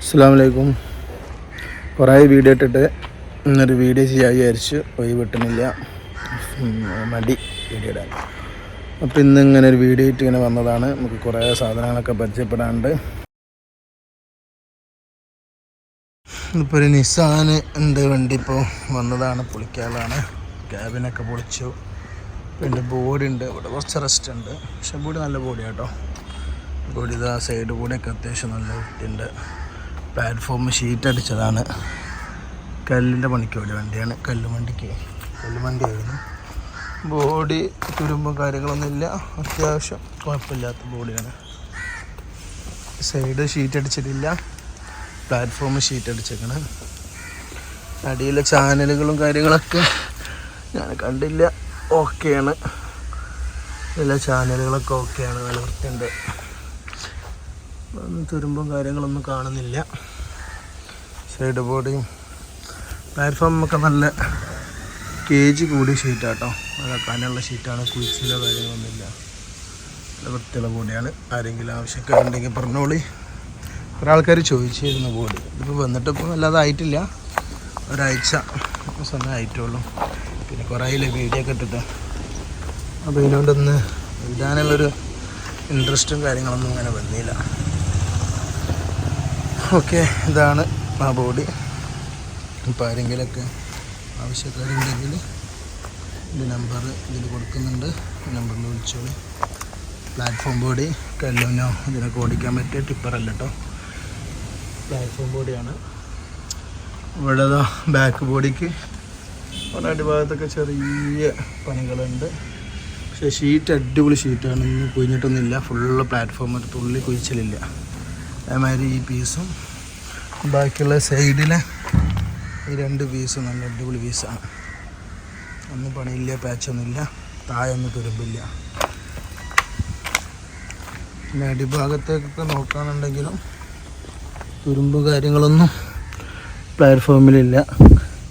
അസ്സലാമലൈക്കും. കുറേ വീഡിയോ ഇട്ടിട്ട് ഇന്നൊരു വീഡിയോ ചെയ്യാൻ വിചാരിച്ചു, പോയി കിട്ടുന്നില്ല, മടി വീഡിയോ ഇടാൻ. അപ്പോൾ ഇന്ന് ഇങ്ങനെ ഒരു വീഡിയോ ഇട്ട് ഇങ്ങനെ വന്നതാണ്. നമുക്ക് കുറേ സാധനങ്ങളൊക്കെ പരിചയപ്പെടാനുണ്ട്. ഇപ്പോൾ ഒരു നിസാൻ ഉണ്ട് വണ്ടി, ഇപ്പോൾ വന്നതാണ്, പൊളിക്കാനാണ്. ക്യാബിനൊക്കെ പൊളിച്ചു. പിന്നെ ബോഡി ഉണ്ട്, ഇവിടെ കുറച്ച് റെസ്റ്റ് ഉണ്ട്, പക്ഷെ ബോഡി നല്ല ബോഡിയാണ് കേട്ടോ. ബോഡി ഇതാ സൈഡ് കൂടെയൊക്കെ അത്യാവശ്യം നല്ല വൃത്തിയുണ്ട്. Platform sheet അടിച്ചതാണ്. കല്ലിൻ്റെ പണിക്ക് വേണ്ടി വണ്ടിയാണ്, കല്ലുവണ്ടിയായിരുന്നു. ബോഡി തുരുമ്പും കാര്യങ്ങളൊന്നുമില്ല, അത്യാവശ്യം കുഴപ്പമില്ലാത്ത ബോഡിയാണ്. സൈഡ് ഷീറ്റ് അടിച്ചിട്ടില്ല, പ്ലാറ്റ്ഫോം ഷീറ്റ് അടിച്ചേക്കണം. അടിയിലെ ചാനലുകളും കാര്യങ്ങളൊക്കെ ഞാൻ കണ്ടില്ല, ഓക്കെയാണ്. എല്ലാ ചാനലുകളൊക്കെ ഓക്കെയാണ്, നല്ല വൃത്തിയുണ്ട്. തുരുമ്പും കാര്യങ്ങളൊന്നും കാണുന്നില്ല. സൈഡ് ബോഡിയും പ്ലാറ്റ്ഫോമൊക്കെ നല്ല കേജ് കൂടിയ ഷീറ്റാട്ടോ, നല്ല കനുള്ള ഷീറ്റാണ്. കുഴിച്ചിലോ കാര്യങ്ങളൊന്നുമില്ല, നല്ല വൃത്തിയുള്ള ബോഡിയാണ്. ആരെങ്കിലും ആവശ്യക്കാരുണ്ടെങ്കിൽ പറഞ്ഞോളി. കുറേ ആൾക്കാർ ചോദിച്ചിരുന്നു ബോഡി. ഇതിപ്പോൾ വന്നിട്ടിപ്പോൾ വല്ലാതെ ആയിട്ടില്ല, ഒരാഴ്ച സമയം ആയിട്ടുള്ളൂ. പിന്നെ കുറേ ആയില്ലേ വീഡിയോ ഒക്കെ ഇട്ടിട്ട്, അപ്പോൾ ഇതിനോടൊന്ന് ഇടാനുള്ളൊരു ഇൻട്രസ്റ്റും കാര്യങ്ങളൊന്നും അങ്ങനെ വന്നില്ല. ഓക്കെ, ഇതാണ് ആ ബോഡി. ഇപ്പോൾ ആരെങ്കിലുമൊക്കെ ആവശ്യക്കാരുണ്ടെങ്കിൽ ഇതിൻ്റെ നമ്പർ ഇതിൽ കൊടുക്കുന്നുണ്ട്, നമ്പറിൽ വിളിച്ചോളി. പ്ലാറ്റ്ഫോം ബോഡി കല്ലുനോ ഇതിനൊക്കെ ഓടിക്കാൻ പറ്റിയ ടിപ്പറല്ല കേട്ടോ, പ്ലാറ്റ്ഫോം ബോഡിയാണ്. ഇവിടെ ബാക്ക് ബോഡിക്ക് അവിടെ അടിഭാഗത്തൊക്കെ ചെറിയ പണികളുണ്ട്, പക്ഷേ ഷീറ്റ് അടിപൊളി ഷീറ്റാണ്, ഒന്നും കുഴിഞ്ഞിട്ടൊന്നുമില്ല. ഫുള്ള് പ്ലാറ്റ്ഫോം ഒരു തുള്ളി കുഴിച്ചിലില്ല. അതേമാതിരി ഈ പീസും ബാക്കിയുള്ള സൈഡിലെ ഈ രണ്ട് പീസും നല്ല അടിപൊളി പീസാണ്. ഒന്നും പണിയില്ല, പാച്ചൊന്നുമില്ല, താഴൊന്നും തുരുമ്പില്ല. പിന്നെ അടിഭാഗത്തേക്കൊക്കെ നോക്കുകയാണെന്നുണ്ടെങ്കിലും തുരുമ്പ് കാര്യങ്ങളൊന്നും പ്ലാറ്റ്ഫോമിലില്ല.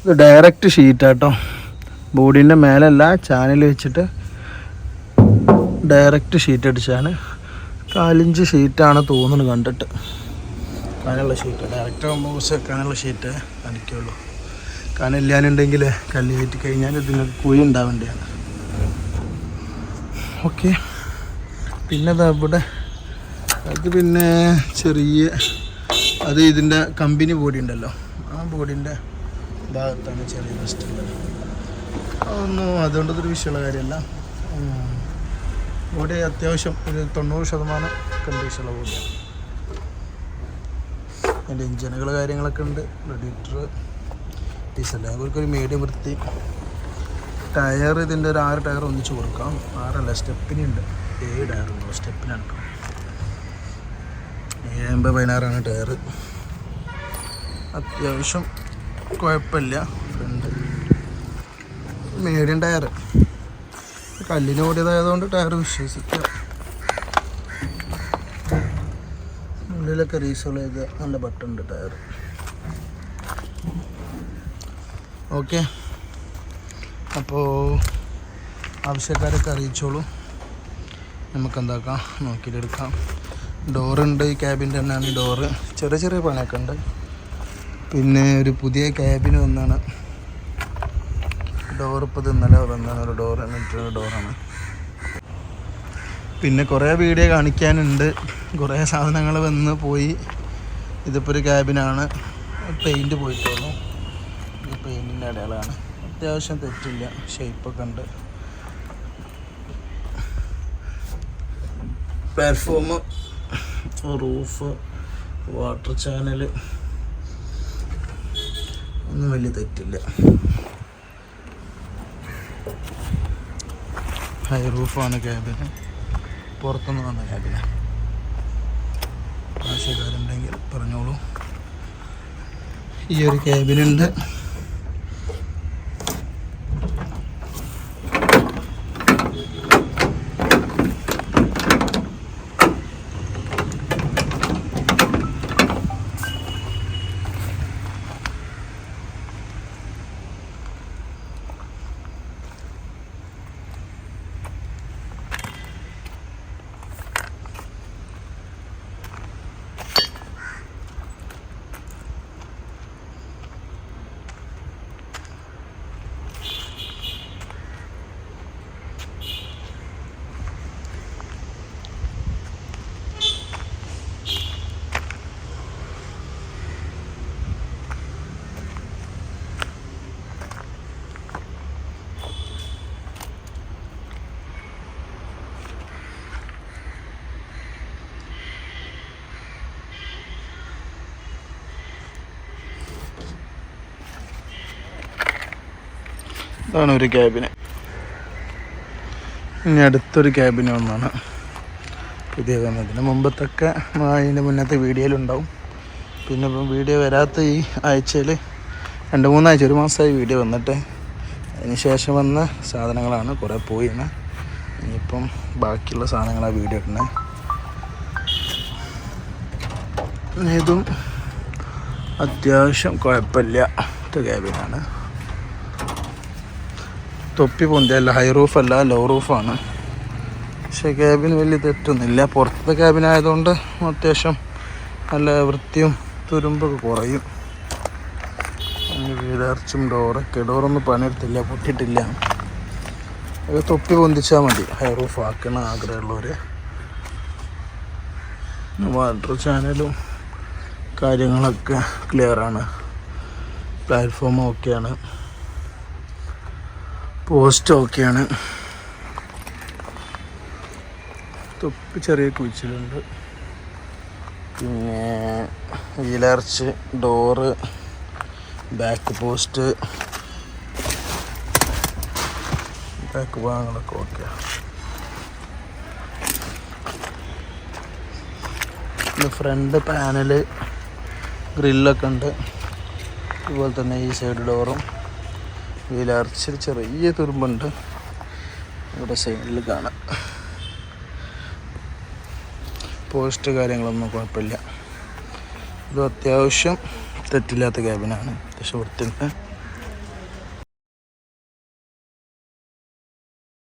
ഇത് ഡയറക്റ്റ് ഷീറ്റാട്ടോ, ബോഡീൻ്റെ മേലല്ല, ചാനൽ വെച്ചിട്ട് ഡയറക്റ്റ് ഷീറ്റ് അടിച്ചാണ്. 4 ഇഞ്ച് ഷീറ്റാണ് തോന്നുന്നു കണ്ടിട്ട്, കനുള്ള ഷീറ്റ്. ഡയറക്റ്റ് ആകുമ്പോൾ കുറച്ച് കനുള്ള ഷീറ്റ് അടിക്കുള്ളൂ. കനല്ലാന്നുണ്ടെങ്കിൽ കല്ല് കയറ്റി കഴിഞ്ഞാൽ ഇതിന് കുഴി ഉണ്ടാവേണ്ടതാണ്. ഓക്കെ, പിന്നെ ഇവിടെ അത് പിന്നെ ചെറിയ അത് ഇതിൻ്റെ കമ്പനി ബോഡി ഉണ്ടല്ലോ, ആ ബോഡീൻ്റെ ഭാഗത്താണ് ചെറിയ റെസ്റ്റ് ഉള്ളത്. അതൊന്നും അതുകൊണ്ടൊരു വിഷയമുള്ള കാര്യമല്ല. ബോഡി അത്യാവശ്യം ഒരു 90% കണ്ടീഷനുള്ള ബോഡിയാണ്. അതിൻ്റെ എഞ്ചിനുകൾ കാര്യങ്ങളൊക്കെ ഉണ്ട്, റെഡിയേറ്റർ ഡീസൽ, അവർക്കൊരു മീഡിയം വൃത്തി. ടയർ ഇതിൻ്റെ ഒരു 6 ടയർ ഒന്നിച്ച് കൊടുക്കാം. 6 സ്റ്റെപ്പിനുണ്ട്, 7 ടയറുണ്ടോ സ്റ്റെപ്പിനടക്കം. 7/16 ടയർ, അത്യാവശ്യം കുഴപ്പമില്ല. ഫ്രണ്ട് മീഡിയം ടയർ, കല്ലിന് ഓടിയതായതുകൊണ്ട് ടയർ വിശ്വസിക്കുക. ഉള്ളിലൊക്കെ റീസോൾ ചെയ്ത് നല്ല ബട്ടുണ്ട് ടയർ. ഓക്കെ, അപ്പോൾ ആവശ്യക്കാരൊക്കെ അറിയിച്ചോളൂ, നമുക്ക് എന്താക്കാം നോക്കിയിട്ടെടുക്കാം. ഡോറുണ്ട്, ഈ ക്യാബിൻ്റെ തന്നെയാണ് ഡോറ്. ചെറിയ ചെറിയ പണിയൊക്കെ ഉണ്ട്. പിന്നെ ഒരു പുതിയ ക്യാബിന് വന്നാണ് ഡോർ, ഇപ്പോൾ ഇത് ഇന്നലെ വന്നാണ് ഒരു ഡോർ, മറ്റൊരു ഡോറാണ്. പിന്നെ കുറേ വീഡിയോ കാണിക്കാനുണ്ട്, കുറേ സാധനങ്ങൾ വന്ന് പോയി. ഇതിപ്പോൾ ഒരു ക്യാബിനാണ്, പെയിൻറ്റ് പോയിട്ടുള്ളൂ. ഇത് പെയിൻറ്റിൻ്റെ അടയാളമാണ്, അത്യാവശ്യം തെറ്റില്ല, ഷേപ്പൊക്കെ ഉണ്ട്. പ്ലാറ്റ്ഫോം, റൂഫ്, വാട്ടർ ചാനൽ ഒന്നും വലിയ തെറ്റില്ല. ഹൈ റൂഫാണ് ക്യാബിന്, പുറത്തുനിന്ന് വന്ന ക്യാബിന്. ആവശ്യക്കാരുണ്ടെങ്കിൽ പറഞ്ഞോളൂ. ഈ ഒരു ക്യാബിനുണ്ട്. ഇതാണ് ഒരു ക്യാബിന്. ഇനി അടുത്തൊരു ക്യാബിന് ഒന്നാണ് പുതിയ വന്നത്. ഇതിന് മുമ്പത്തൊക്കെ അതിൻ്റെ മുന്നത്തെ വീഡിയോയിലുണ്ടാവും. പിന്നെ ഇപ്പം വീഡിയോ വരാത്ത ഈ ആഴ്ചയിൽ 2-3 ആഴ്ച, 1 മാസമായി വീഡിയോ വന്നിട്ട്. അതിന് ശേഷം വന്ന സാധനങ്ങളാണ്, കുറേ പോയിന്ന്. ഇനിയിപ്പം ബാക്കിയുള്ള സാധനങ്ങളാണ് വീഡിയോ ഇടുന്നത്. ഇതും അത്യാവശ്യം കുഴപ്പമില്ലാത്ത ക്യാബിനാണ്. തൊപ്പി പൊന്തിയല്ല, ഹൈ റൂഫല്ല, ലോ റൂഫാണ്. പക്ഷേ ക്യാബിന് വലിയ തെറ്റൊന്നുമില്ല. പുറത്തെ ക്യാബിനായതുകൊണ്ട് അത്യാവശ്യം നല്ല വൃത്തിയും തുരുമ്പൊക്കെ കുറയും. വീലർച്ചും ഡോറൊന്നും പണിയെടുത്തില്ല, പൊട്ടിയിട്ടില്ല. അത് തൊപ്പി പൊന്തിച്ചാൽ മതി. ഹൈ റൂഫ് ആക്കണം ആഗ്രഹമുള്ളവർ. വാട്ടർ ചാനലും കാര്യങ്ങളൊക്കെ ക്ലിയറാണ്. പ്ലാറ്റ്ഫോം ഓക്കെയാണ്. പോസ്റ്റ് ഓക്കെയാണ്. തൊപ്പി ചെറിയ കുഴിച്ചിലുണ്ട്. പിന്നെ വീലർച്ച്, ഡോറ്, ബാക്ക് പോസ്റ്റ്, ബാക്ക് ഭാഗങ്ങളൊക്കെ ഓക്കെയാണ്. പിന്നെ ഫ്രണ്ട് പാനല്, ഗ്രില്ലൊക്കെ ഉണ്ട്. അതുപോലെ തന്നെ ഈ സൈഡ് ഡോറും വീലർച്ചിൽ ചെറിയ തുരുമ്പുണ്ട്. ഇവിടെ സൈഡിൽ കാണാം. പോസ്റ്റ് കാര്യങ്ങളൊന്നും കുഴപ്പമില്ല. ഇത് അത്യാവശ്യം തെറ്റില്ലാത്ത ക്യാബിനാണ്. അത്യാവശ്യം വൃത്തിയുണ്ട്.